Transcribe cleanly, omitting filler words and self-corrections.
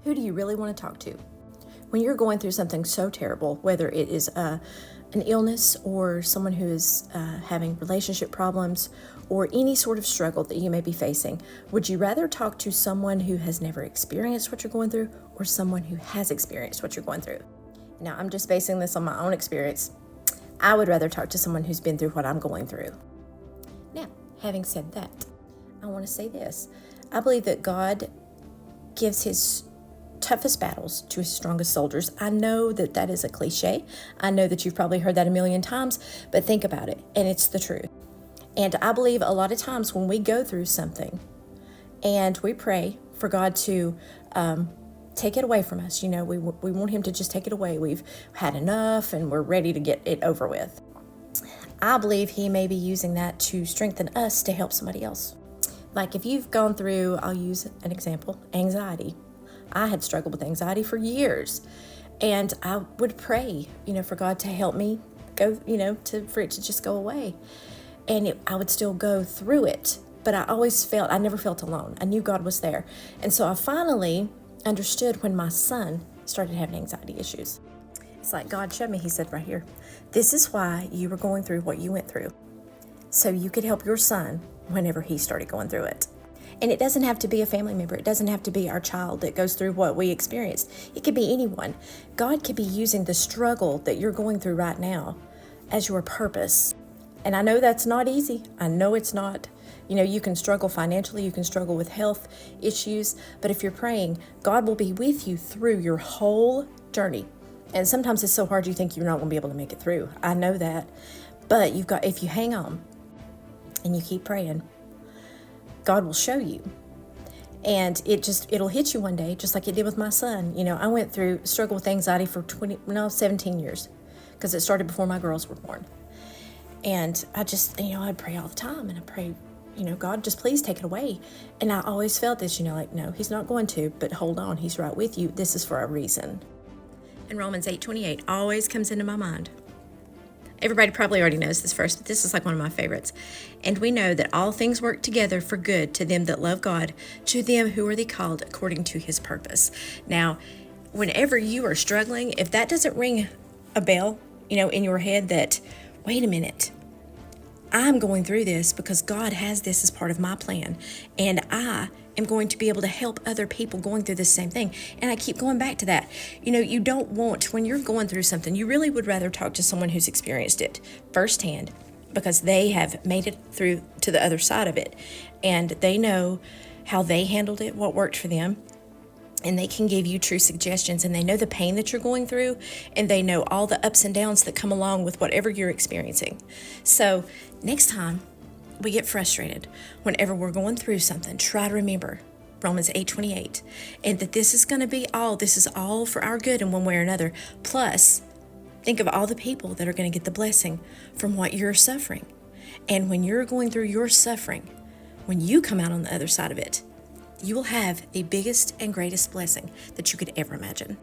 Who do you really want to talk to? When you're going through something so terrible, whether it is an illness or someone who is having relationship problems or any sort of struggle that you may be facing, would you rather talk to someone who has never experienced what you're going through or someone who has experienced what you're going through? Now, I'm just basing this on my own experience. I would rather talk to someone who's been through what I'm going through. Now, having said that, I want to say this. I believe that God gives his toughest battles to his strongest soldiers. I know that that is a cliche. I know that you've probably heard that a million times, but think about it, and it's the truth. And I believe a lot of times when we go through something and we pray for God to take it away from us, we want him to just take it away. We've had enough and we're ready to get it over with. I believe he may be using that to strengthen us to help somebody else. Like if you've gone through, I'll use an example, anxiety. I had struggled with anxiety for years, and I would pray, for God to help me go, for it to just go away. And I would still go through it, but I never felt alone. I knew God was there. And so I finally understood when my son started having anxiety issues. It's like God showed me, he said right here, this is why you were going through what you went through, so you could help your son whenever he started going through it. And it doesn't have to be a family member. It doesn't have to be our child that goes through what we experienced. It could be anyone. God could be using the struggle that you're going through right now as your purpose. And I know that's not easy. I know it's not. You can struggle financially. You can struggle with health issues. But if you're praying, God will be with you through your whole journey. And sometimes it's so hard you think you're not going to be able to make it through. I know that. But if you hang on and you keep praying, God will show you. And it'll hit you one day, just like it did with my son. I went through struggle with anxiety for 17 years, because it started before my girls were born. And I just, I'd pray all the time, and I pray, God, just please take it away. And I always felt this, no, he's not going to, but hold on, he's right with you. This is for a reason. And Romans 8:28 always comes into my mind. Everybody probably already knows this verse, but this is like one of my favorites. And we know that all things work together for good to them that love God, to them who are the called according to his purpose. Now, whenever you are struggling, if that doesn't ring a bell, in your head that, wait a minute, I'm going through this because God has this as part of my plan. And I am going to be able to help other people going through the same thing. And I keep going back to that. You don't want, when you're going through something, you really would rather talk to someone who's experienced it firsthand, because they have made it through to the other side of it. And they know how they handled it, what worked for them. And they can give you true suggestions, and they know the pain that you're going through, and they know all the ups and downs that come along with whatever you're experiencing. So next time we get frustrated, whenever we're going through something, try to remember Romans 8:28, and that this is all for our good in one way or another. Plus, think of all the people that are going to get the blessing from what you're suffering. And when you're going through your suffering, when you come out on the other side of it, you will have the biggest and greatest blessing that you could ever imagine.